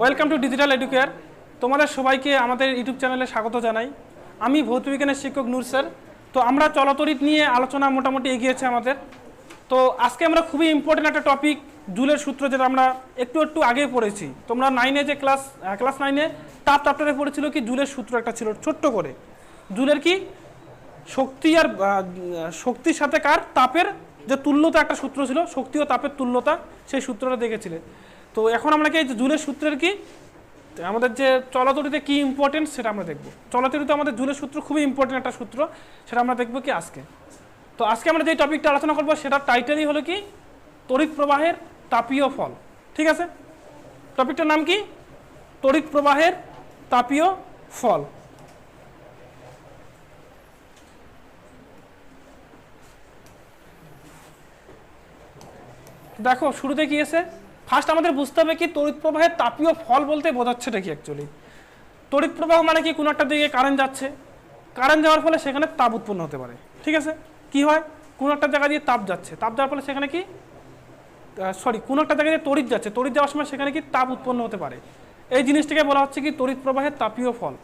Welcome to digital educare. তোমাদের সবাইকে আমাদের ইউটিউব চ্যানেলে স্বাগত জানাই। আমি ভৌতবিজ্ঞানের শিক্ষক নূর স্যার। তো আমরা চলতরিৎ নিয়ে আলোচনা মোটামুটি এগিয়েছে আমাদের। তো আজকে আমরা খুবই ইম্পর্টেন্ট একটা টপিক, জুলের সূত্র, যেটা আমরা একটু আগে পড়েছি। তোমরা নাইনে যে ক্লাস 9-এ তাপ চ্যাপ্টারে পড়েছিল কি জুলের সূত্র একটা ছিল ছোট্ট করে। জুলের কি শক্তি আর শক্তির সাথে কার তাপের যে তুল্যতা একটা সূত্র ছিল, শক্তি ও তাপের তুল্যতা, সেই সূত্রটা দেখেছিলে। তো এখন আমরা কি এই জুলের সূত্রের কি আমাদের যে চলতরিতে কি ইম্পর্টেন্ট সেটা আমরা দেখব। চলতরিতে আমাদের জুলের সূত্র খুবই ইম্পর্টেন্ট একটা সূত্র, সেটা আমরা দেখব কি আজকে। তো আজকে আমরা যে টপিকটা আলোচনা করবো সেটার টাইটেলই হলো কি তড়িৎ প্রবাহের তাপীয় ফল। ঠিক আছে, টপিকটার নাম কি তড়িৎ প্রবাহের তাপীয় ফল। দেখো শুরুতে কি আছে, ফার্স্ট আমাদের বুঝতে হবে কি তড়িৎ প্রবাহের তাপীয় ফল বলতে বোঝাচ্ছেটা কি অ্যাকচুয়ালি। তড়িৎ প্রবাহ মানে কি কোনো একটা দিকে কারেন্ট যাচ্ছে, কারেন্ট যাওয়ার ফলে সেখানে তাপ উৎপন্ন হতে পারে। ঠিক আছে, কি হয় কোনো একটা জায়গা দিয়ে তাপ যাচ্ছে, তাপ যাওয়ার ফলে সেখানে কি কোনো একটা জায়গায় দিয়ে তড়িৎ যাচ্ছে, তড়িৎ যাওয়ার সময় সেখানে কি তাপ উৎপন্ন হতে পারে। এই জিনিসটাকে বলা হচ্ছে কি তড়িৎ প্রবাহের তাপীয় ফল।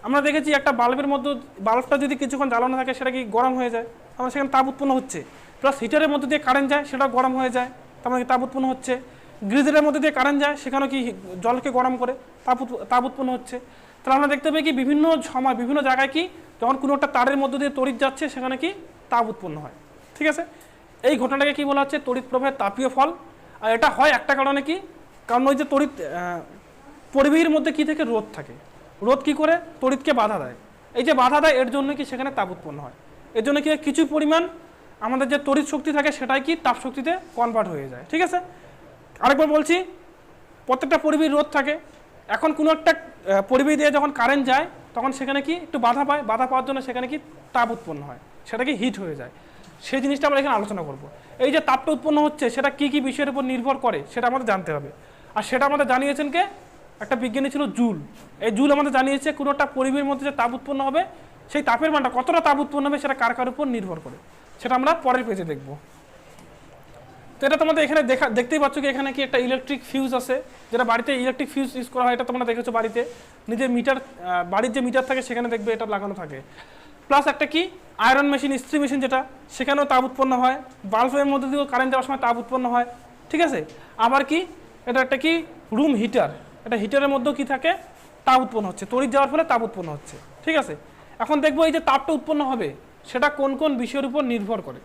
আমরা দেখেছি একটা বাল্বের মধ্যে, বাল্বটা যদি কিছুক্ষণ জ্বালানো থাকে সেটা কি গরম হয়ে যায়, আমরা সেখানে তাপ উৎপন্ন হচ্ছে। প্লাস হিটারের মধ্যে দিয়ে কারেন্ট যায়, সেটা গরম হয়ে যায়, তার মানে তাপ উৎপন্ন হচ্ছে। গ্রিজের মধ্যে দিয়ে কারেন্ট যায়, সেখানেও কি জলকে গরম করে তাপ উৎপন্ন হচ্ছে। তাহলে আমরা দেখতে পাই কি বিভিন্ন সময় বিভিন্ন জায়গায় কি যখন কোনো একটা তারের মধ্যে দিয়ে তড়িৎ যাচ্ছে সেখানে কি তাপ উৎপন্ন হয়। ঠিক আছে, এই ঘটনাটাকে কি বলা হচ্ছে তড়িৎ প্রবাহের তাপীয় ফল। আর এটা হয় একটা কারণে কি, কারণ ওই যে তড়িৎ পরিবেশের মধ্যে কি থেকে রোধ থাকে, রোধ কি করে তড়িৎকে বাধা দেয়, এই যে বাধা দেয় এর জন্য কি সেখানে তাপ উৎপন্ন হয়। এর জন্য কি কিছু পরিমাণ আমাদের যে তড়িৎ শক্তি থাকে সেটাই কি তাপ শক্তিতে কনভার্ট হয়ে যায়। ঠিক আছে, আরেকবার বলছি, প্রত্যেকটা পরিবেশ রোধ থাকে, এখন কোনো একটা পরিবেশ দিয়ে যখন কারেন্ট যায় তখন সেখানে কি একটু বাধা পায়, বাধা পাওয়ার জন্য সেখানে কি তাপ উৎপন্ন হয়, সেটা কি হিট হয়ে যায়। সেই জিনিসটা আমরা এখানে আলোচনা করব। এই যে তাপটা উৎপন্ন হচ্ছে সেটা কি কি বিষয়ের উপর নির্ভর করে সেটা আমাদের জানতে হবে। আর সেটা আমাদের জানিয়েছেন কে, একটা বিজ্ঞানী ছিল জুল। এই জুল আমাদের জানিয়েছে কোনো একটা পরিবেশের মধ্যে যে তাপ উৎপন্ন হবে, সেই তাপের মানটা কতটা তাপ উৎপন্ন হবে সেটা কার কার উপর নির্ভর করে, সেটা আমরা পরের পেজে দেখব। তো এটা তোমাদের এখানে দেখতেই পাচ্ছ কি এখানে কি একটা ইলেকট্রিক ফিউজ আছে, যেটা বাড়িতে ইলেকট্রিক ফিউজ ইউজ করা হয়, এটা তোমরা দেখেছো বাড়িতে, নিজের মিটার, বাড়ির যে মিটার থাকে সেখানে দেখবে এটা লাগানো থাকে। প্লাস একটা কি আয়রন মেশিন, ইস্ত্রি মেশিন, যেটা সেখানেও তাপ উৎপন্ন হয়, বাল্বের মধ্যে দিয়েও কারেন্ট যাওয়ার সময় তাপ উৎপন্ন হয়। ঠিক আছে, আবার কি এটা একটা কি রুম হিটার, এটা হিটারের মধ্যেও কি থাকে তাপ উৎপন্ন হচ্ছে, তড়িৎ যাওয়ার ফলে তাপ উৎপন্ন হচ্ছে। ঠিক আছে, এখন দেখবো এই যে তাপটা উৎপন্ন হবে সেটা কোন কোন বিষয়ের উপর নির্ভর করে।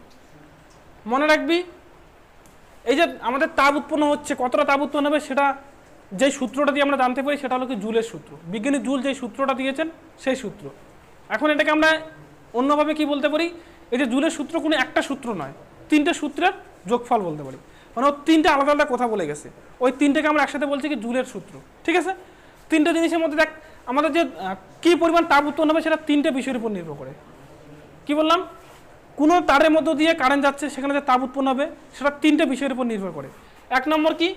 মনে রাখবি এই যে আমাদের তাপ উৎপন্ন হচ্ছে, কতটা তাপ উৎপন্ন হবে সেটা যেই সূত্রটা দিয়ে আমরা জানতে পারি সেটা হলো কি জুলের সূত্র। বিজ্ঞানী জুল যেই সূত্রটা দিয়েছেন সেই সূত্র। এখন এটাকে আমরা অন্যভাবে কি বলতে পারি, এই যে জুলের সূত্র কোনো একটা সূত্র নয়, তিনটে সূত্রের যোগফল বলতে পারি। মানে ও তিনটে আলাদা আলাদা কথা বলে গেছে, ওই তিনটেকে আমরা একসাথে বলছি কি জুলের সূত্র। ঠিক আছে, তিনটে জিনিসের মধ্যে দেখ আমাদের যে কি পরিমাণ তাপ উৎপন্ন হবে সেটা তিনটে বিষয়ের উপর নির্ভর করে। কি বললাম, কোনো তারের মধ্য দিয়ে কারেন্ট যাচ্ছে সেখানে যে তাপ উৎপন্ন হবে সেটা তিনটে বিষয়ের উপর নির্ভর করে। এক নম্বর কি,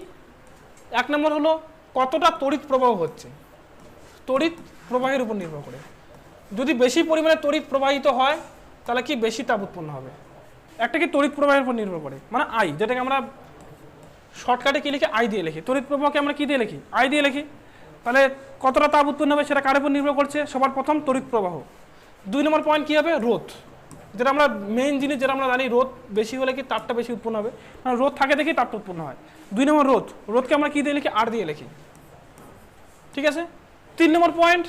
এক নম্বর হলো কতটা তড়িৎ প্রবাহ হচ্ছে, তড়িৎ প্রবাহের উপর নির্ভর করে। যদি বেশি পরিমাণে তড়িৎ প্রবাহিত হয় তাহলে কি বেশি তাপ উৎপন্ন হবে। একটা কি তড়িৎ প্রবাহের উপর নির্ভর করে, মানে আই, যেটাকে আমরা শর্টকাটে কি লিখি আই দিয়ে লিখি, তড়িৎ প্রবাহকে আমরা কি দিয়ে লিখি আই দিয়ে লিখি। তাহলে কতটা তাপ উৎপন্ন হবে সেটা কার উপর নির্ভর করছে, সবার প্রথম তড়িৎ প্রবাহ। 2 নম্বর পয়েন্ট কি হবে, রোধ, যেটা আমরা মেইন জিনিস যেটা আমরা জানি, রোধ বেশি হলে কি তাপটা বেশি উৎপন্ন হবে, মানে রোধ থাকে দেখি তাপটা উৎপন্ন হয়। 2 নম্বর রোধ, রোধকে আমরা কি দিয়ে লিখি আর দিয়ে লিখি। ঠিক আছে, 3 নম্বর পয়েন্ট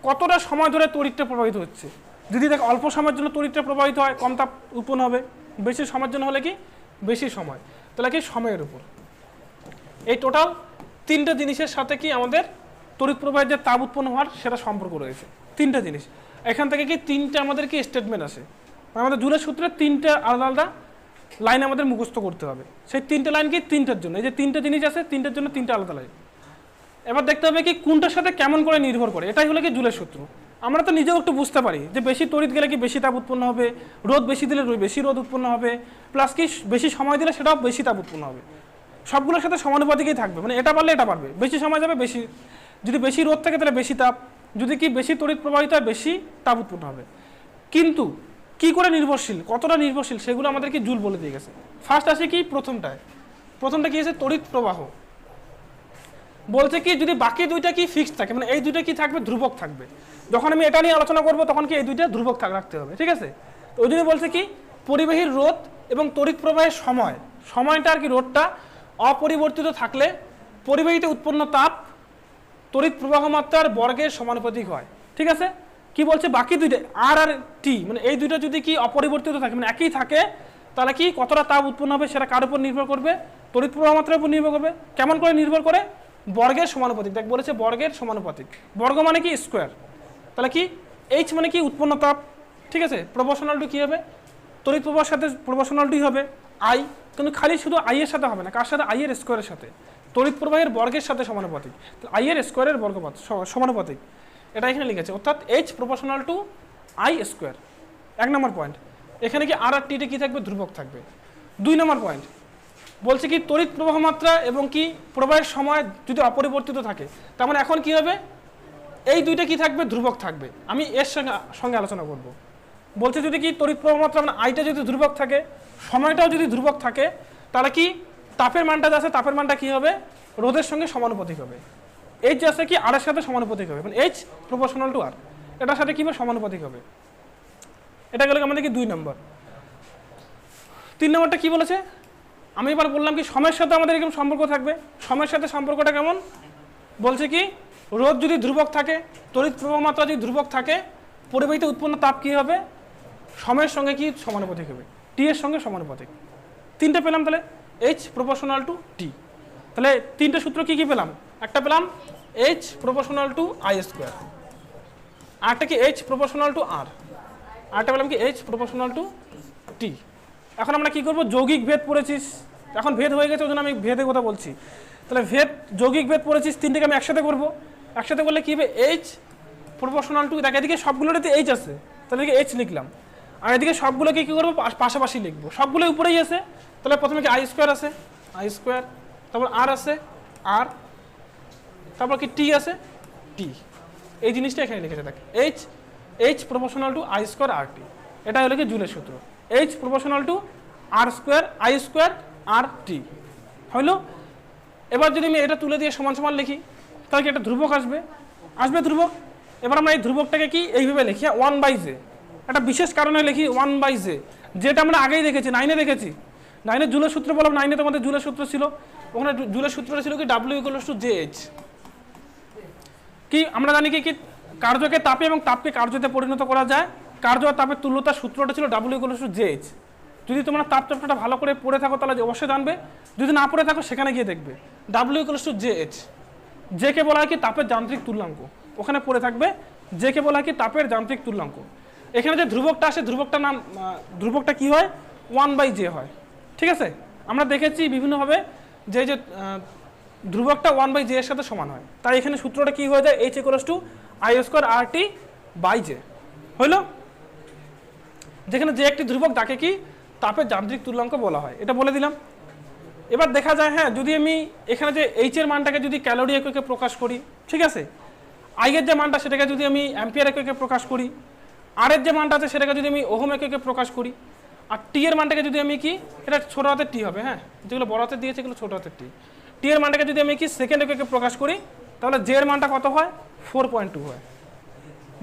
কতটা সময় ধরে তড়িৎটা প্রবাহিত হচ্ছে। যদি দেখ অল্প সময়ের জন্য তড়িৎটা প্রবাহিত হয় কম তাপ উৎপন্ন হবে, বেশি সময়ের জন্য হলে কি বেশি সময়, তাহলে কি সময়ের উপর। এই টোটাল তিনটা জিনিসের সাথে কি আমাদের তড়িৎ প্রবাহের যে তাপ উৎপন্ন হওয়ার সেটা সম্পর্ক রয়েছে। তিনটা জিনিস, এখান থেকে কি তিনটা আমাদের কি স্টেটমেন্ট আসে, আমাদের জুলের সূত্রে তিনটা আলাদা আলাদা লাইন আমাদের মুখস্থ করতে হবে। সেই তিনটা লাইন কি তিনটার জন্য, এই যে তিনটা জিনিস আছে তিনটার জন্য তিনটা আলাদা লাইন। এবার দেখতে হবে কি কোনটার সাথে কেমন করে নির্ভর করে, এটাই হলো কি জুলের সূত্র। আমরা তো নিজেও একটু বুঝতে পারি যে বেশি তড়িৎ গেলে কি বেশি তাপ উৎপন্ন হবে, রোদ বেশি দিলে বেশি রোদ উৎপন্ন হবে, প্লাস কি বেশি সময় দিলে সেটাও বেশি তাপ উৎপন্ন হবে। সবগুলোর সাথে সমানুপাতিকই থাকবে, মানে এটা পারলে এটা পারবে, বেশি সময় যাবে বেশি, যদি বেশি রোদ থাকে তাহলে বেশি তাপ, যদি কি বেশি তড়িৎ প্রবাহিত হয় বেশি তাপ উৎপন্ন হবে। কিন্তু কি করে নির্ভরশীল, কতটা নির্ভরশীল সেগুলো আমাদেরকে জুল বলে দিয়ে গেছে। ফার্স্ট আসে কি প্রথমটা কি আছে তড়িৎ প্রবাহ। বলছে কি যদি বাকি দুইটা কি ফিক্সড থাকে, মানে এই দুইটা কি থাকবে, ধ্রুবক থাকবে। যখন আমি এটা নিয়ে আলোচনা করব তখন কি এই দুইটা ধ্রুবক রাখতে হবে, ঠিক আছে। তো ওই জন্য বলছে কি পরিবাহীর রোধ এবং তড়িৎ প্রবাহের সময়টা আর কি রোধটা অপরিবর্তিত থাকলে পরিবাহীতে উৎপন্ন তাপ তড়িৎ প্রবাহ মাত্রার বর্গের সমানুপাতিক হয়, ঠিক আছে। কি বলছে বাকি দুইটা আর টি, মানে এই দুইটা যদি কি অপরিবর্তিত থাকে, মানে একই থাকে, তাহলে কি কতটা তাপ উৎপন্ন হবে সেটা কার উপর নির্ভর করবে, তড়িৎ প্রবাহ মাত্রার উপর নির্ভর করবে। কেমন করে নির্ভর করে, বর্গের সমানুপাতিক। দেখ বলেছে বর্গের সমানুপাতিক, বর্গ মানে কি স্কোয়ার, তাহলে কি এইচ মানে কি উৎপন্ন তাপ, ঠিক আছে। প্রপোর্শনাল টু কি হবে, তড়িৎ প্রবাহের সাথে প্রপোর্শনাল টুই হবে আই, কিন্তু খালি শুধু আই এর সাথে হবে না, কার সাথে, আই এর স্কোয়ারের সাথে, তড়িৎ প্রবাহের বর্গের সাথে সমানুপাতিক, আই এর স্কোয়ারের বর্গপাত সমানুপাতিক, এটা এখানে লিখেছে, অর্থাৎ H proportional to I square. 1 number point. এখানে কি আর টিতে কি থাকবে, ধ্রুবক থাকবে। 2 নম্বর পয়েন্ট বলছে কি তড়িৎ প্রবাহ মাত্রা এবং কি প্রবাহের সময় যদি অপরিবর্তিত থাকে, তার মানে এখন কি হবে, এই দুইটা কি থাকবে, ধ্রুবক থাকবে। আমি এর সঙ্গে আলোচনা করব। বলছে যদি কি তড়িৎ প্রবাহ মাত্রা মানে আইটা যদি ধ্রুবক থাকে, সময়টাও যদি ধ্রুবক থাকে, তাহলে কি তাপের মানটা আছে, তাপের মানটা কি হবে, রোধের সঙ্গে সমানুপাতিক হবে। এইচ আছে কি আর এর সাথে সমানুপাতিক হবে, মানে এইচ প্রপোর্শনাল টু আর, এটার সাথে কি হবে, সমানুপাতিক হবে। এটা গেল আমাদের কি 2 নম্বর। 3 নম্বরটা কি বলেছে, আমি এবার বললাম কি সময়ের সাথে আমাদের এরকম সম্পর্ক থাকবে। সময়ের সাথে সম্পর্কটা কেমন, বলছে কি রোধ যদি ধ্রুবক থাকে, তড়িৎ প্রবাহ মাত্রা যদি ধ্রুবক থাকে, পরিবাহীতে উৎপন্ন তাপ কি হবে, সময়ের সঙ্গে কি সমানুপাতিক হবে, টি এর সঙ্গে সমানুপাতিক। 3টে পেলাম তাহলে, এইচ প্রপোর্শনাল টু টি। তাহলে 3টে সূত্র কি কি পেলাম, একটা পেলাম H proportional to I square, আরেকটা কি এইচ প্রপোর্শনাল টু আর, আরেকটা পেলাম কি এইচ প্রপোর্শনাল টু টি। এখন আমরা কি করব, যৌগিক ভেদ পড়েছিস, এখন ভেদ হয়ে গেছে ওই জন্য আমি ভেদের কথা বলছি। তাহলে ভেদ যৌগিক ভেদ পড়েছিস, 3টেকে আমি একসাথে করব। একসাথে করলে কি হবে, এইচ প্রপোর্শনাল টু, দেখ এদিকে সবগুলোতে এইচ আছে, তাহলে এদিকে এইচ লিখলাম, আর এদিকে সবগুলোকে কি করবো, পাশাপাশি লিখবো, সবগুলো উপরেই আছে। তাহলে প্রথমে কি আই স্কোয়ার আছে, আই স্কোয়ার, তারপর আর আছে আর, তারপর কি টি আছে টি, এই জিনিসটা এখানে লিখেছে। দেখ H proportional to I square R T, এটা হলো কি জুলের সূত্র, H proportional to R square I square R T হইল। এবার যদি আমি এটা তুলে দিয়ে সমান সমান লিখি, তাহলে কি একটা ধ্রুবক আসবে, ধ্রুবক। এবার আমরা এই ধ্রুবকটাকে কি এইভাবে লিখি, 1/j, একটা বিশেষ কারণে লিখি 1/j, যেটা আমরা আগেই দেখেছি, 9-এ দেখেছি। 9-এর জুলের সূত্র বললাম, 9-এ তোমাদের জুলের সূত্র ছিল, ওখানে জুলের সূত্রটা ছিল কি W = JH। কি আমরা জানি কি কার্যকে তাপে এবং তাপকে কার্যতে পরিণত করা যায়, কার্য আর তাপের তুল্যতার সূত্রটা ছিল W = JH। যদি তোমরা তাপ চক্রটা ভালো করে পড়ে থাকো তাহলে অবশ্যই জানবে, যদি না পড়ে থাকো সেখানে গিয়ে দেখবে W = JH। যে কে বলা হয় কি তাপের যান্ত্রিক তুল্যাঙ্ক, ওখানে পড়ে থাকবে যে কে বলা হয় কি তাপের যান্ত্রিক তুল্যাঙ্ক। এখানে যে ধ্রুবকটা আসে, ধ্রুবকটা কি হয়, 1/j হয়, ঠিক আছে। আমরা দেখেছি বিভিন্নভাবে যে ধ্রুবকটা 1/j এর সাথে সমান হয়, তাই এখানে সূত্রটা কি হয়ে যায়, H = I²RT/J হইল। যেখানে যে একটি ধ্রুবক তাকে কি তাপের যান্ত্রিক তুল্যাঙ্ক বলা হয়, এটা বলে দিলাম। এবার দেখা যায়, হ্যাঁ যদি আমি এখানে যে এইচ এর মানটাকে যদি ক্যালোরি এককে প্রকাশ করি, ঠিক আছে, আই এর যে মানটা সেটাকে যদি আমি অ্যাম্পিয়ার এককে প্রকাশ করি, আর এর যে মানটা আছে সেটাকে যদি আমি ওহম এককে প্রকাশ করি, আর টি এর মানটাকে যদি আমি কি, এটা ছোট হাতের টি হবে, হ্যাঁ যেগুলো বড় হাতের দিয়েছে এগুলো ছোট হাতের টি, টি এর মানটাকে যদি আমি কি সেকেন্ড এককে প্রকাশ করি, তাহলে জে এর মানটা কত হয়, 4.2 হয়।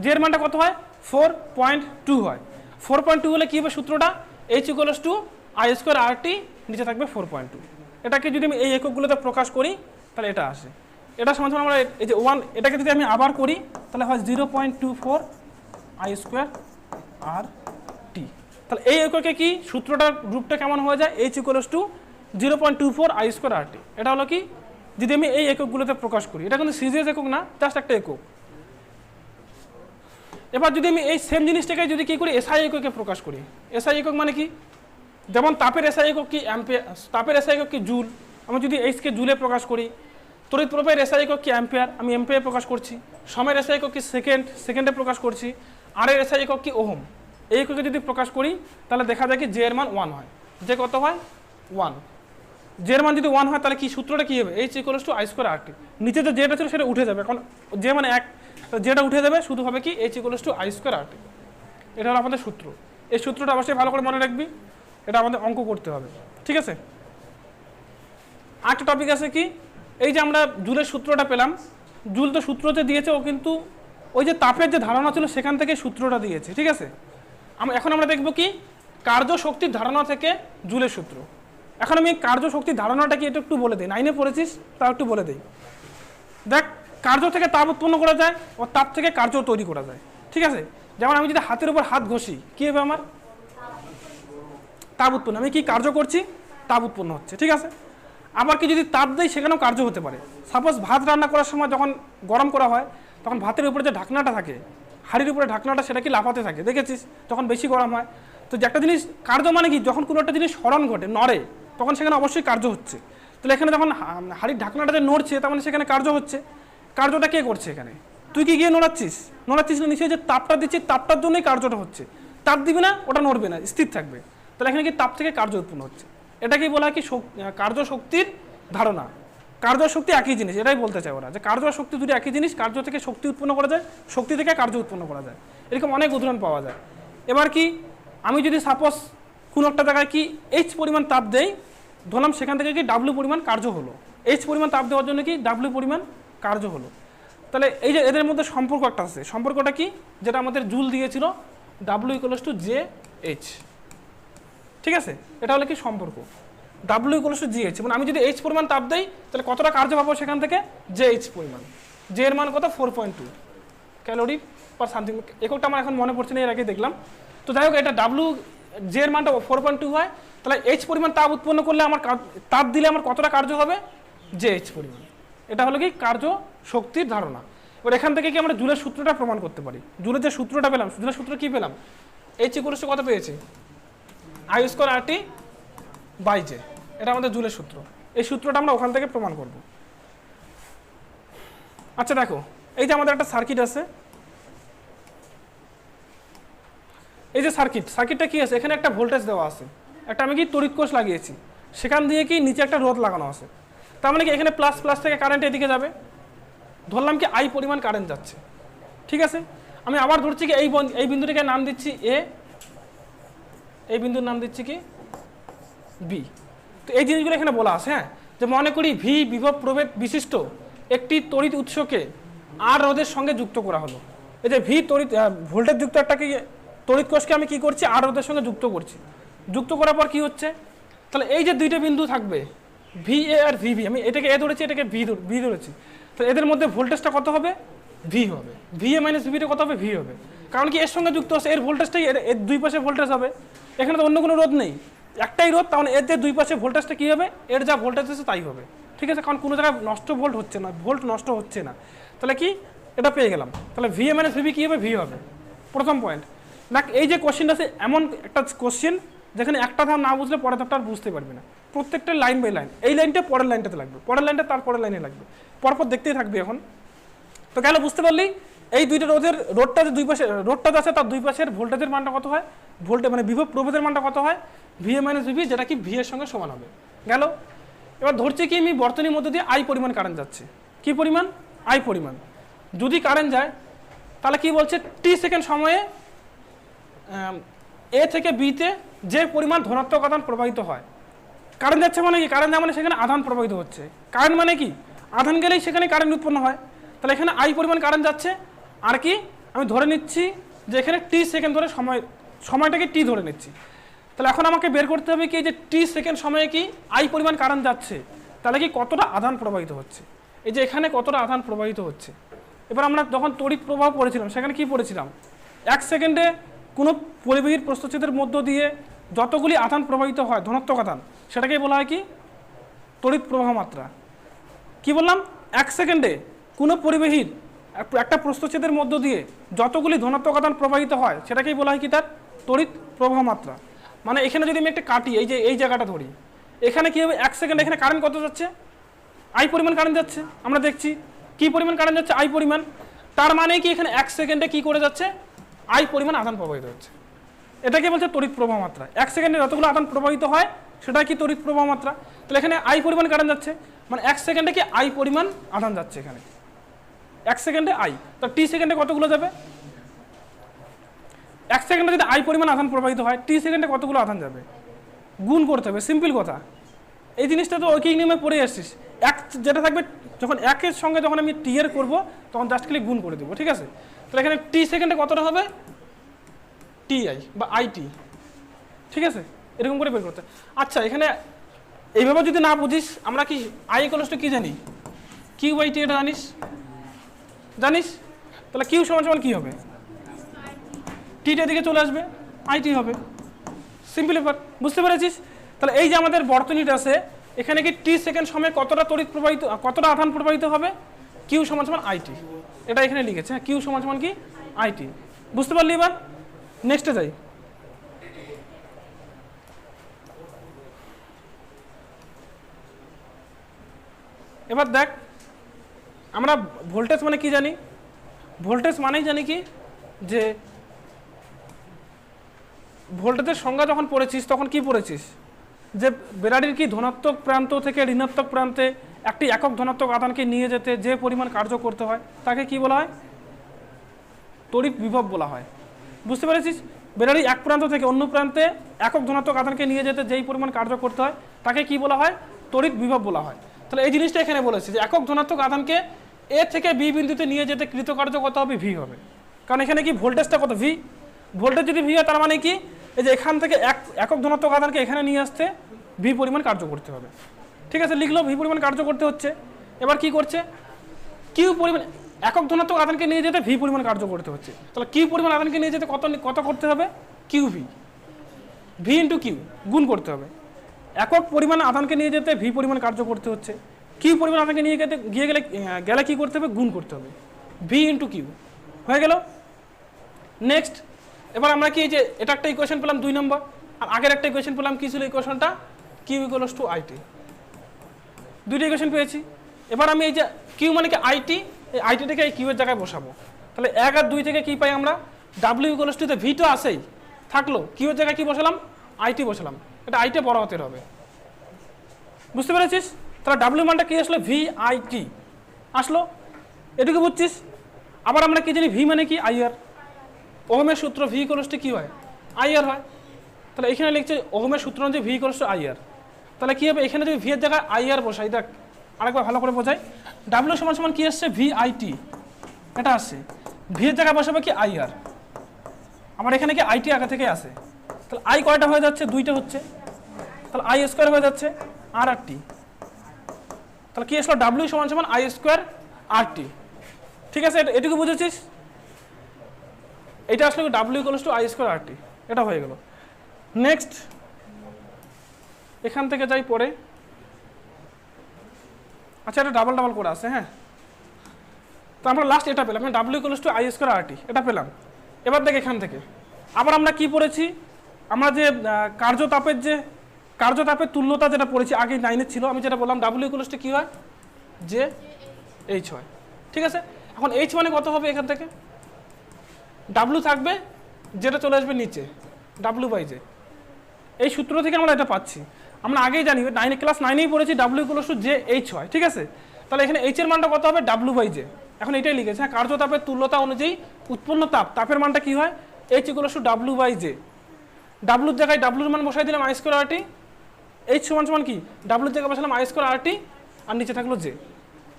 জে এর মানটা কত হয়, 4.2 হয়। 4.2 হলে কি হবে সূত্রটা, H = I²RT, নিচে থাকবে 4.2। এটাকে যদি আমি এই এককগুলোতে প্রকাশ করি তাহলে এটা আসে, এটা সমান সমান আমরা এই যে 1, এটাকে যদি আমি আবার করি তাহলে হয় 0.24 I²RT। তাহলে এই এককে কি সূত্রটার রূপটা কেমন হয়ে যায়, H = 0.24 I²RT। এটা হলো কি যদি আমি এই এককগুলোতে প্রকাশ করি, এটা কিন্তু সিরিয়াস একক না, জাস্ট একটা একক। এবার যদি আমি এই সেম জিনিসটাকে যদি কি করি, এসআই এককে প্রকাশ করি, এসআই একক মানে কি, যেমন তাপের এসআই একক কি অ্যাম্পিয়ার, তাপের এসআই একক কি জুল, আমি যদি এইচকে জুলে প্রকাশ করি, তড়িৎ প্রবাহের এসআই একক কি অ্যাম্পিয়ার, আমি অ্যাম্পিয়ার প্রকাশ করছি, সময়ের এসআই একক কি সেকেন্ডে প্রকাশ করছি, আর এর এসআই একক কি ওহম, এই এককে যদি প্রকাশ করি তাহলে দেখা যায় কি জে এর মান 1 হয়। যে কত হয় 1, জে এর মান যদি 1 হয় তাহলে কি সূত্রটা কি হবে, H = I²RT। নিচে যে যেটা ছিল সেটা উঠে যাবে, কারণ যে মানে 1, যেটা উঠে যাবে শুধু হবে কি H = I²RT। এটা হলো আমাদের সূত্র। এই সূত্রটা অবশ্যই ভালো করে মনে রাখবি, এটা আমাদের অঙ্ক করতে হবে, ঠিক আছে। আরেকটা টপিক আছে কি এই যে আমরা জুলের সূত্রটা পেলাম, জুল তো সূত্রতে দিয়েছে, ও কিন্তু ওই যে তাপের যে ধারণা ছিল সেখান থেকে সূত্রটা দিয়েছে, ঠিক আছে। এখন আমরা দেখব কি কার্য শক্তির ধারণা থেকে জুলের সূত্র। এখন আমি কার্য শক্তির ধারণাটা কি এটা একটু বলে দিই, 9-এ পড়েছিস তাও একটু বলে দিই। দেখ, কার্য থেকে তাপ উৎপন্ন করা যায় ও তাপ থেকে কার্য তৈরি করা যায়, ঠিক আছে। যেমন আমি যদি হাতের উপর হাত ঘষি কি হবে, আমার তাপ উৎপন্ন, আমি কি কার্য করছি, তাপ উৎপন্ন হচ্ছে, ঠিক আছে। আবার কি যদি তাপ দেয় সেখানেও কার্য হতে পারে। সাপোজ ভাত রান্না করার সময় যখন গরম করা হয় তখন ভাতের উপরে যে ঢাকনাটা থাকে, হাঁড়ির উপরে ঢাকনাটা, সেটা কি লাফাতে থাকে, দেখেছিস যখন বেশি গরম হয়। তো যে একটা জিনিস কার্য মানে কি, যখন কোনো একটা জিনিস স্মরণ ঘটে, নড়ে, তখন সেখানে অবশ্যই কার্য হচ্ছে। তাহলে এখানে যখন হাঁড়ির ঢাকনাটা যে নড়ছে তার মানে সেখানে কার্য হচ্ছে। কার্যটা কে করছে এখানে, তুই কি গিয়ে নড়াচ্ছিস না, নিশ্চয়ই যে তাপটা দিচ্ছি তাপটার জন্যই কার্যটা হচ্ছে। তাপ দিবি না, ওটা নড়বে না, স্থির থাকবে। তাহলে এখানে কি তাপ থেকে কার্য উৎপন্ন হচ্ছে। এটাকেই বলা হয় কি কার্য শক্তির ধারণা। কার্য শক্তি একই জিনিস, এটাই বলতে চাই ওরা, যে কার্য আর শক্তি দুটি একই জিনিস। কার্য থেকে শক্তি উৎপন্ন করা যায়, শক্তি থেকে কার্য উৎপন্ন করা যায়, এরকম অনেক উদাহরণ পাওয়া যায়। এবার কি আমি যদি সাপোজ কোনো একটা জায়গায় কি এইচ পরিমাণ তাপ দেই, ধরলাম সেখান থেকে কি ডাব্লিউ পরিমাণ কার্য হলো, এইচ পরিমাণ তাপ দেওয়ার জন্য কি ডাব্লিউ পরিমাণ কার্য হলো। তাহলে এই যে এদের মধ্যে সম্পর্ক একটা আছে, সম্পর্কটা কি, যেটা আমাদের জুল দিয়েছিল, W equals two J H, ঠিক আছে। এটা হলো কি সম্পর্ক, W equals two G H. মানে আমি যদি এইচ পরিমাণ তাপ দেই তাহলে কতটা কার্য পাবো সেখান থেকে, জে এইচ পরিমাণ। জে এর মান কত, 4.2 ক্যালোরি পার সামথিং, এককটা আমার এখন মনে পড়ছে না, এর আগে দেখলাম। তো যাই হোক, এটা ডাব্লিউ জে এর মানটা 4.2 হয়, তাহলে এইচ পরিমাণ তাপ উৎপন্ন করলে আমার তাপ দিলে আমার কতটা কার্য হবে, জে এইচ পরিমাণ। এটা হলো কি কার্য শক্তির ধারণা। এবার এখান থেকে কি আমরা জুলের সূত্রটা প্রমাণ করতে পারি। জুলের যে সূত্রটা পেলাম, জুলের সূত্র কি পেলাম, এইচ ইকুয়ালস টু কত পেয়েছি, I square R T by J. এটা আমাদের জুলের সূত্র। এই সূত্রটা আমরা ওখান থেকে প্রমাণ করব। আচ্ছা দেখো, এই যে আমাদের একটা সার্কিট আছে, এই যে সার্কিটটা কি আছে, এখানে একটা ভোল্টেজ দেওয়া আছে, একটা আমি কি তড়িৎ কোষ লাগিয়েছি, সেখান দিয়ে কি নিচে একটা রোধ লাগানো আছে। তার মানে কি এখানে প্লাস প্লাস থেকে কারেন্ট এদিকে যাবে, ধরলাম কি আই পরিমাণ কারেন্ট যাচ্ছে, ঠিক আছে। আমি আবার ধরছি কি এই বিন্দুটিকে নাম দিচ্ছি এ, এই বিন্দুর নাম দিচ্ছি কি বি। তো এই জিনিসগুলো এখানে বলা আছে, হ্যাঁ, যে মনে করি ভি বিভব প্রভেদ বিশিষ্ট একটি তড়িৎ উৎসকে আর রোধের সঙ্গে যুক্ত করা হলো। এই যে ভি ভোল্টেজ যুক্ত একটা কি তড়িৎ কোষকে আমি কি করছি, আর রোধের সঙ্গে যুক্ত করছি। যুক্ত করার পর কি হচ্ছে, তাহলে এই যে দুইটা বিন্দু থাকবে ভি এ আর ভি বি, আমি এটাকে এ ধরেছি, এটাকে ভি ধরেছি, তো এদের মধ্যে ভোল্টেজটা কত হবে, ভি হবে। ভি এ মাইনাস ভিটা কত হবে, ভি হবে। কারণ কি এর সঙ্গে যুক্ত আছে, এর ভোল্টেজটাই এর দুই পাশে ভোল্টেজ হবে। এখানে তো অন্য কোনো রোধ নেই, একটাই রোধ, তাহলে এর যে দুই পাশে ভোল্টেজটা কী হবে, এর যা ভোল্টেজ আছে তাই হবে, ঠিক আছে। কারণ কোনো জায়গায় নষ্ট ভোল্ট হচ্ছে না, ভোল্ট নষ্ট হচ্ছে না। তাহলে কি এটা পেয়ে গেলাম, তাহলে ভি এ মাইনাস ভিবি কী হবে, ভি হবে। প্রথম পয়েন্ট। না, এই যে কোশ্চেনটা আছে এমন একটা কোশ্চেন যেখানে একটা ধাপ না বুঝলে পরের ধাপটা আর বুঝতে পারবে না। প্রত্যেকটা লাইন বাই লাইন, এই লাইনটা পরের লাইনটাতে লাগবে, পরের লাইনটা তারপরের লাইনে লাগবে, পরপর দেখতেই থাকবে। এখন তো গেল, বুঝতে পারলি এই দুইটা রোধটা যে দুই পাশে রোধটা আছে তার দুই পাশের ভোল্টেজের মানটা কত হয়, মানে বিভব প্রভেদের মানটা কত হয়, ভি এ মাইনাস ভিবি, যেটা কি ভি এর সঙ্গে সমান হবে। গেল, এবার ধরছি কি আমি বর্তনীর মধ্যে দিয়ে আই পরিমাণ কারেন্ট যাচ্ছে, কি পরিমাণ, আই পরিমাণ। যদি কারেন্ট যায় তাহলে কি বলছে, টি সেকেন্ড সময়ে এ থেকে বিতে যে পরিমাণ ধনাত্মক আধান প্রবাহিত হয়। কারেন্ট যাচ্ছে মানে কি, কারেন্ট যাওয়া মানে সেখানে আধান প্রবাহিত হচ্ছে। কারেন্ট মানে কি, আধান গেলেই সেখানে কারেন্ট উৎপন্ন হয়। তাহলে এখানে আই পরিমাণ কারেন্ট যাচ্ছে, আর কি আমি ধরে নিচ্ছি যে এখানে টি সেকেন্ড ধরে সময়টাকে টি ধরে নিচ্ছি। তাহলে এখন আমাকে বের করতে হবে কি, যে টি সেকেন্ড সময়ে কি আই পরিমাণ কারেন্ট যাচ্ছে, তাহলে কি কতটা আধান প্রবাহিত হচ্ছে, এই যে এখানে কতটা আধান প্রবাহিত হচ্ছে। এবার আমরা যখন তড়িৎ প্রবাহ পড়েছিলাম সেখানে কি পড়েছিলাম, 1 সেকেন্ডে কোনো পরিবাহীর প্রস্থচ্ছেদের মধ্য দিয়ে যতগুলি আধান প্রবাহিত হয়, ধনাত্মক আধান, সেটাকেই বলা হয় কি তড়িৎ প্রবাহ মাত্রা। কি বললাম, 1 সেকেন্ডে কোনো পরিবাহীর একটা প্রস্থচ্ছেদের মধ্য দিয়ে যতগুলি ধনাত্মক আধান প্রবাহিত হয় সেটাকেই বলা হয় কি তার তড়িৎ প্রবাহ মাত্রা। মানে এখানে যদি আমি একটা কাটি, এই যে এই জায়গাটা ধরি, এখানে কি হবে, 1 সেকেন্ডে এখানে কারেন্ট কত যাচ্ছে, আই পরিমাণ কারেন্ট যাচ্ছে। আমরা দেখছি কি পরিমাণ কারেন্ট যাচ্ছে, আই পরিমাণ। তার মানে কি এখানে 1 সেকেন্ডে কি করে যাচ্ছে, আই পরিমাণ আধান প্রবাহিত হচ্ছে। এটাকে বলছে তড়িৎ প্রবাহ মাত্রা। 1 সেকেন্ডে যতগুলো আধান প্রবাহিত হয় সেটা কি তড়িৎ প্রবাহ মাত্রা। তাহলে এখানে আই পরিমাণ কারেন্ট যাচ্ছে, মানে 1 সেকেন্ডে কি আই পরিমাণ আধান যাচ্ছে এখানে, 1 সেকেন্ডে আই। তো টি সেকেন্ডে কতগুলো যাবে, 1 সেকেন্ডে যদি আই পরিমাণ আধান প্রবাহিত হয়, টি সেকেন্ডে কতগুলো আধান যাবে, গুণ করতে হবে, সিম্পল কথা। এই জিনিসটা তো ঐকিক নিয়মে পড়ে আসছিস। এক যেটা থাকবে যখন একের সঙ্গে যখন আমি টি এর করবো তখন জাস্ট খালি গুণ করে দেবো, ঠিক আছে? তাহলে এখানে টি সেকেন্ডে কতটা হবে, টি আই বা আইটি, ঠিক আছে? এরকম করে বের করতে। আচ্ছা এখানে এইভাবে যদি না বুঝিস, আমরা কি আই ইকুয়ালস টু কি জানি, কিউ বাই টি, এটা জানিস? জানিস? তাহলে কিউ সমান সমান কি হবে, টিটা দিকে চলে আসবে, আইটি হবে। সিম্পল ব্যাপার, বুঝতে পেরেছিস? তাহলে এই যে আমাদের বর্তনীটা আছে, এখানে কি টি সেকেন্ড সময়ে কতটা তড়িৎ প্রবাহিত, কতটা আধান প্রবাহিত হবে, কিউ সমান সমান আইটি, এটা এখানে লিখেছে। হ্যাঁ, কিউ সমান সমান কি, আইটি। বুঝতে পারলি? এবার নেক্সটে যাই। এবার দেখ, আমরা ভোল্টেজ মানে কি জানি, ভোল্টেজ মানেই জানি কি, যে ভোল্টেজের সংজ্ঞা যখন পড়েছিস তখন কি পড়েছিস, যে বেরারির কি ধনাত্মক প্রান্ত থেকে ঋণাত্মক প্রান্তে একটি একক ধনাত্মক আধানকে নিয়ে যেতে যে পরিমাণ কার্য করতে হয় তাকে কি বলা হয়, তড়িৎ বিভব বলা হয়। বুঝতে পেরেছিস? বেরারি এক প্রান্ত থেকে অন্য প্রান্তে একক ধনাত্মক আধানকে নিয়ে যেতে যেই পরিমাণ কার্য করতে হয় তাকে কি বলা হয়, তড়িৎ বিভব বলা হয়। তাহলে এই জিনিসটা এখানে বলেছে যে একক ধনাত্মক আধানকে এ থেকে বি বিন্দুতে নিয়ে যেতে কৃতকার্য কত হবে, ভি হবে। কারণ এখানে কি ভোল্টেজটা কত, ভি। ভোল্টেজ যদি ভি হয় তার মানে কি, এই যে এখান থেকে একক ধনাত্মক আধানকে এখানে নিয়ে আসতে ভি পরিমাণ কার্য করতে হবে। ঠিক আছে, লিখলো ভি পরিমাণ কার্য করতে হচ্ছে। এবার কি করছে, কিউ পরিমাণ, একক ধনাত্মক আধানকে নিয়ে যেতে ভি পরিমাণ কার্য করতে হচ্ছে। তাহলে কিউ পরিমাণ আধানকে নিয়ে যেতে কত কত করতে হবে, Q V, V into Q গুণ করতে হবে। একক পরিমাণ আধানকে নিয়ে যেতে ভি পরিমাণ কার্য করতে হচ্ছে, কিউ পরিমাণ আধানকে নিয়ে গেলে কি করতে হবে, গুণ করতে হবে, ভি ইন্টু কিউ। হয়ে গেল। নেক্সট, এবার আমরা কি, যে এটা একটা ইকুয়েশন পেলাম 2 নম্বর, আর আগের একটা ইকুয়েশন পেলাম, কি ছিল ইকুয়েশনটা, কিউ ইকুয়ালস টু আইটি। দুইটা ইকুয়েশন পেয়েছি। এবার আমি এই যে কিউ মানে কি আইটি, এই আইটিটাকে এই কিউ এর জায়গায় বসাবো। তাহলে 1 আর 2 থেকে কি পাই আমরা, ডাব্লিউ ইকুয়ালস টু, ভি তো আসেই থাকলো, কিউ এর জায়গায় কি বসালাম, আইটি বসালাম। এটা আইটি বড় হাতের হবে। বুঝতে পেরেছিস? তাহলে ডাব্লিউ মানটা কি আসলো, ভি আই টি আসলো, এটুকু বুঝছিস? আবার আমরা কি জানি, ভি মানে কি, আইআর। ওহমের সূত্র ভি ইকুয়ালস টু কি হয়, আইআর হয়। তাহলে এখানে লিখছে ওহমের সূত্র অনুযায়ী ভি ইকুয়ালস টু আইআর। তাহলে কি হবে, এখানে যদি ভি এর জায়গায় আইআর বসাই, দেখ আরেকবার ভালো করে বোঝাই, ডাব্লিউ সমান সমান কি আসছে, ভি আই টি, এটা আসছে। ভি এর জায়গায় বসাবে কি, আইআর। আমার এখানে কি আইটি আগে থেকে আসে, তাহলে আই কয়টা হয়ে যাচ্ছে, 2টা হচ্ছে, তাহলে আই স্কোয়ার হয়ে যাচ্ছে, আর আর টি। তাহলে কি আসলো, ডাব্লিউ সমান সমান আই স্কোয়ার আর টি। ঠিক আছে, এটুকু বুঝেছিস? এটা আসলে W equals to I square R T, এটা হয়ে গেল। নেক্সট, এখান থেকে যাই পরে। আচ্ছা, এটা ডাবল ডাবল করে আছে। হ্যাঁ, তো আমরা লাস্ট এটা পেলাম, W equals to I square R T, এটা পেলাম। এবার দেখ এখান থেকে আবার আমরা কি পড়েছি, আমরা যে কার্যতাপের তুল্যতা যেটা পড়েছি আগে 9 ছিল, আমি যেটা বললাম ডাব্লিউ ইকুয়ালস টু কি হয়, যে এইচ হয়। ঠিক আছে, এখন এইচ মানে কত হবে, এখান থেকে ডাব্লিউ থাকবে, যেটা চলে আসবে নিচে, ডাব্লিউ বাই জে। এই সূত্র থেকে আমরা এটা পাচ্ছি। আমরা আগেই জানি, ক্লাস 9এই পড়েছি W equals two J H হয়। ঠিক আছে, তাহলে এখানে এইচ এর মানটা কত হবে, ডাব্লিউ বাই জে। এখন এটাই লিখেছে, হ্যাঁ, কার্যতাপের তুল্যতা অনুযায়ী উৎপন্ন তাপের মানটা কি হয়, H equals to W by J. ডাব্লুর জায়গায় ডাব্লুর মান বসাই দিলাম I square R T, H সমান সমান কি, ডাব্লুর জায়গায় বসালাম আই স্কোয়ার আর টি, আর নিচে থাকলো জে।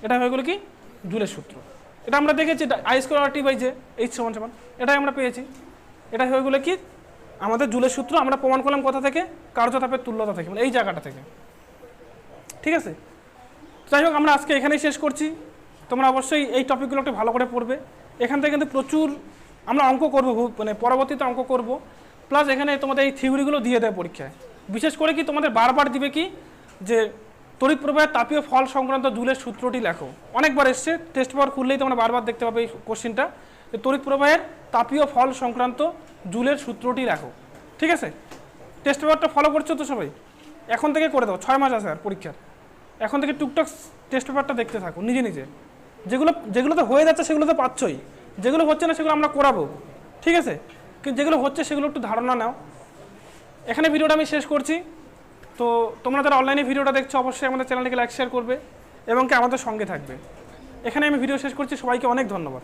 এটা হয়ে গেলো কি, জুলের সূত্র। এটা আমরা দেখেছি, I square R T by J, H সমান সমান, এটাই আমরা পেয়েছি। এটা হয়ে গেলো কি, আমাদের জুলের সূত্র। আমরা প্রমাণ করলাম কোথা থেকে, কার্যতাপের তুল্যতা থেকে, মানে এই জায়গাটা থেকে। ঠিক আছে, যাই হোক, আমরা আজকে এখানেই শেষ করছি। তোমরা অবশ্যই এই টপিকগুলো একটু ভালো করে পড়বে। এখান থেকে কিন্তু প্রচুর আমরা অঙ্ক করবো, মানে পরবর্তীতে অঙ্ক করব। প্লাস এখানে তোমাদের এই থিওরিগুলো দিয়ে দেয় পরীক্ষায়। বিশেষ করে কি তোমাদের বারবার দিবে কি, যে তড়িৎ প্রবাহের তাপীয় ফল সংক্রান্ত জুলের সূত্রটি লেখো। অনেকবার এসছে, টেস্ট পেপার খুললেই তোমরা বারবার দেখতে পাবে এই কোশ্চেনটা, যে তড়িৎ প্রবাহের তাপীয় ফল সংক্রান্ত জুলের সূত্রটি লেখো। ঠিক আছে, টেস্ট পেপারটা ফলো করছো তো সবাই? এখন থেকে করে দাও, 6 মাস আছে আর পরীক্ষার। এখন থেকে টুকটাক টেস্ট পেপারটা দেখতে থাকো নিজে নিজে। যেগুলোতে হয়ে যাচ্ছে সেগুলো তো পাচ্ছই, যেগুলো হচ্ছে না সেগুলো আমরা করাবো। ঠিক আছে, কিন্তু যেগুলো হচ্ছে সেগুলো একটু ধারণা নাও। এখানে ভিডিওটা আমি শেষ করছি। তো তোমরা যারা অনলাইনে ভিডিওটা দেখছো অবশ্যই আমাদের চ্যানেলটিকে লাইক শেয়ার করবে এবং কি আমাদের সঙ্গে থাকবে। এখানে আমি ভিডিও শেষ করছি। সবাইকে অনেক ধন্যবাদ।